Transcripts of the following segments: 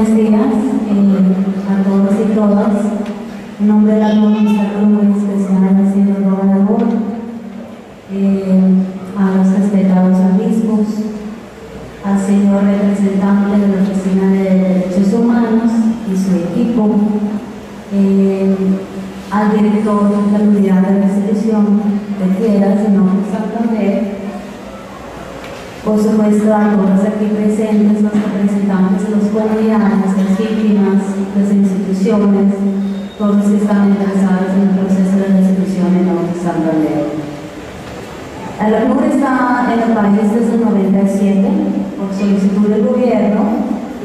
Buenos días a todos y todas. En nombre de la administración muy especial al señor gobernador, a los respetados obispos, al señor representante de la Oficina de Derechos Humanos y su equipo, al director de la Unidad de Restitución de Tierras, señor Santander, por supuesto a todos aquí presentes, los representantes de los comunidades, las víctimas, las instituciones, todos los que están interesados en el proceso de restitución en Norte Santander. El ACNUR está en el país desde el 97 por solicitud del gobierno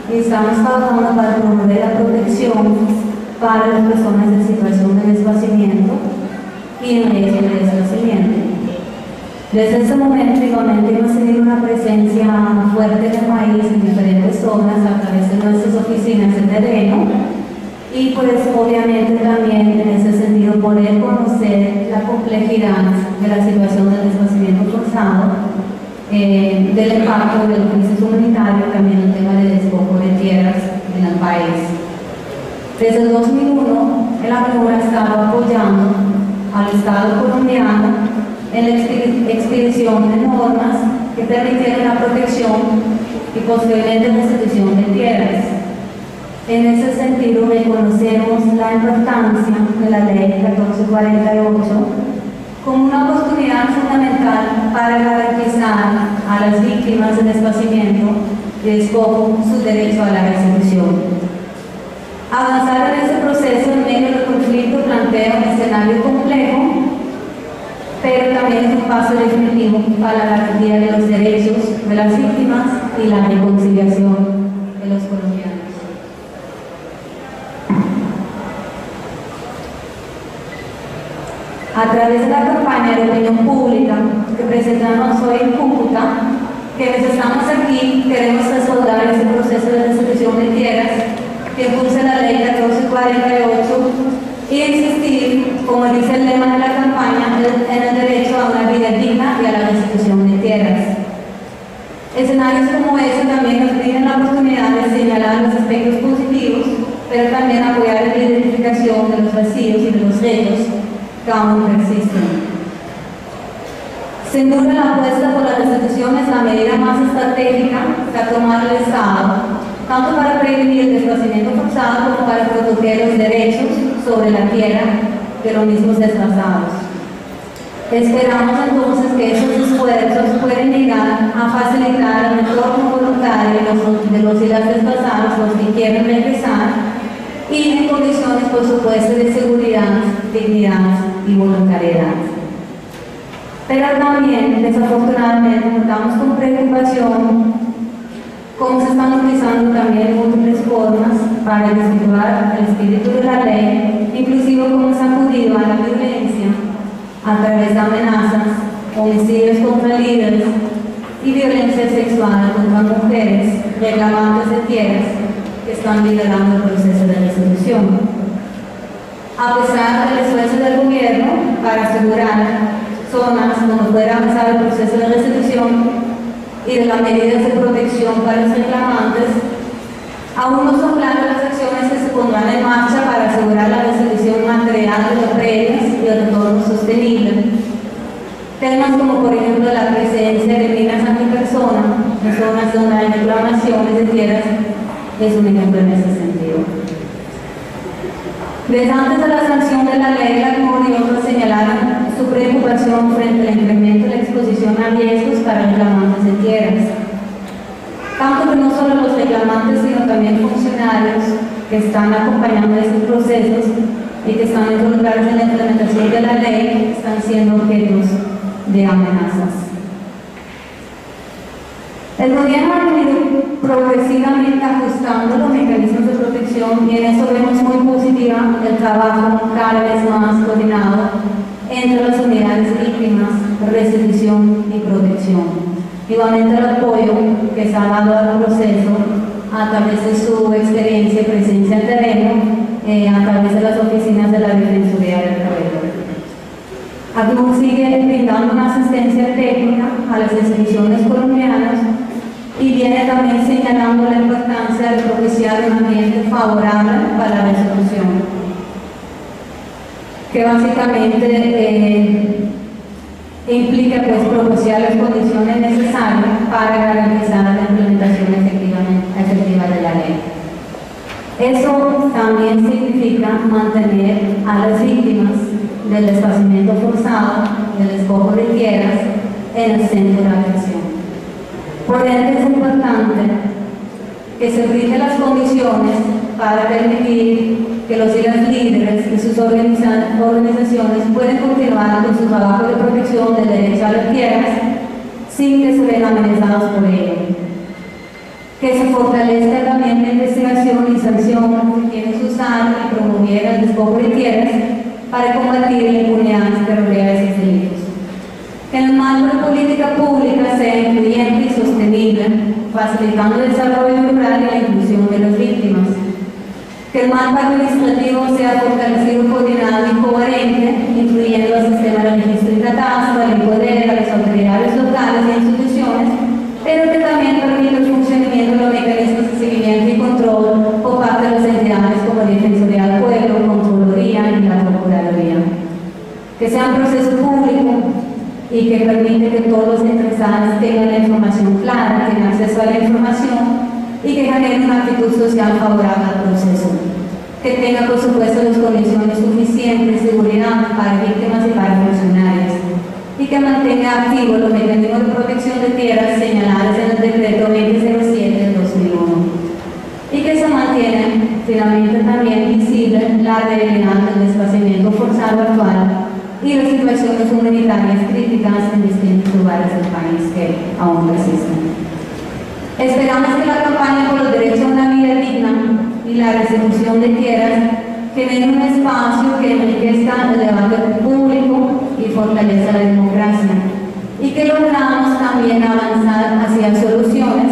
y estamos trabajando para promover la protección para las personas en situación de desplazamiento y en riesgo de desplazamiento. Desde ese momento, igualmente, hemos tenido una presencia fuerte en el país, en diferentes zonas, a través de nuestras oficinas de terreno, y pues obviamente también en ese sentido poder conocer la complejidad de la situación del desplazamiento forzado, del impacto de la crisis humanitaria, también el tema de despojo de tierras en el país. Desde el 2001, el ACNUR ha estado apoyando al Estado colombiano en la expedición de normas que permitieron la protección y posteriormente la restitución de tierras. En ese sentido, reconocemos la importancia de la Ley 1448 como una oportunidad fundamental para garantizar a las víctimas del desplazamiento y despojo su derecho a la restitución. Avanzar en este proceso en medio del conflicto plantea un escenario complejo, pero también es un paso definitivo para la garantía de los derechos de las víctimas y la reconciliación de los colombianos. A través de la campaña de opinión pública que presentamos hoy en Cúcuta, quienes estamos aquí queremos respaldar este proceso de restitución de tierras que impulsa la Ley 1448 y insistir, como dice el lema de la campaña, en el derecho a una vida digna y a la restitución de tierras. Escenarios como este también nos brindan la oportunidad de señalar los aspectos positivos, pero también apoyar en la identificación de los vacíos y de los retos que aún persisten. Sin duda, la apuesta por la restitución es la medida más estratégica que ha tomado el Estado, tanto para prevenir el desplazamiento forzado como para proteger los derechos sobre la tierra de los mismos desplazados. Esperamos entonces que esos esfuerzos pueden llegar a facilitar el retorno voluntario de los y las desplazados, los que quieren regresar, y en condiciones, por supuesto, de seguridad, dignidad y voluntariedad. Pero también, desafortunadamente, notamos con preocupación cómo se están utilizando también múltiples formas para desvirtuar el espíritu de la ley, inclusive cómo se ha acudido a la violencia a través de amenazas, homicidios contra líderes y violencia sexual contra mujeres reclamantes de tierras que están liderando el proceso de restitución. A pesar del esfuerzo del gobierno para asegurar zonas donde pueda avanzar el proceso de restitución y de las medidas de protección para los reclamantes, aún no son claras las acciones que se pondrán en marcha para asegurar la restitución material de los rehenes y el retorno sostenible. Temas como, por ejemplo, la presencia de minas antipersona en zonas donde hay reclamaciones de tierras es un ejemplo en ese sentido. Desde antes de la sanción de la ley, la ACNUR y otros señalaron su preocupación frente al incremento de la exposición a riesgos para reclamantes de tierras. Tanto que no solo los reclamantes, sino también funcionarios que están acompañando estos procesos y que están involucrados en la implementación de la ley están siendo objetos de amenazas. El gobierno ha venido progresivamente ajustando los mecanismos de protección y en eso vemos muy positiva el trabajo cada vez más coordinado entre las unidades víctimas, restitución y protección. Igualmente el apoyo que se ha dado al proceso a través de su experiencia y presencia en terreno, a través de las oficinas de la Defensoría del Pueblo. ACNUR sigue brindando una asistencia técnica a las instituciones colombianas y viene también señalando la importancia de propiciar un ambiente favorable para la resolución, que básicamente implica pues propiciar las condiciones necesarias para garantizar la implementación efectiva de la ley. Eso también significa mantener a las víctimas del desplazamiento forzado, del despojo de tierras, en el centro de la atención. Por ende, es importante que se brinden las condiciones para permitir que los y las líderes y sus organizaciones puedan continuar con su trabajo de protección del derecho a las tierras sin que se vean amenazados por ello. Que se fortalezca también la investigación y sanción de quienes usaron y promovieron el despojo de tierras para combatir la impunidad que rodea esos delitos. Que el marco de política pública sea incluyente y sostenible, facilitando el desarrollo rural y la inclusión de las víctimas. Que el marco administrativo sea fortalecido, coordinado y coherente, incluyendo el sistema de registro y catastro, el poder, las autoridades locales y instituciones, pero que también permita el funcionamiento de los mecanismos de seguimiento y control por parte de las entidades como la Defensoría del Pueblo, Contraloría y la Procuraduría. Que sea un proceso público y que permite que todos los interesados tengan la información clara, tengan acceso a la información y que genere una actitud social favorable al proceso. Que tenga, por supuesto, las condiciones suficientes de seguridad para víctimas y para funcionarios. Y que mantenga activos los mecanismos de protección de tierras señalados en el decreto 2007 del 2001. Y que se mantiene finalmente también visible la realidad del desplazamiento forzado actual y las situaciones humanitarias críticas en distintos lugares del país que aún persisten. Esperamos que la campaña por los derechos a una vida digna y la restitución de tierras genere un espacio que enriquezca el debate público y fortaleza la democracia, y que logramos también avanzar hacia soluciones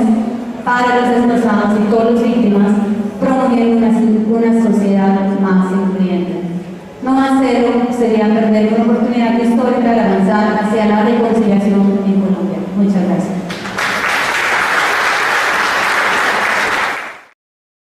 para los desplazados y todas las víctimas, promoviendo una sociedad más incluyente. No hacerlo sería perder una oportunidad histórica de avanzar hacia la reconciliación en Colombia. Muchas gracias.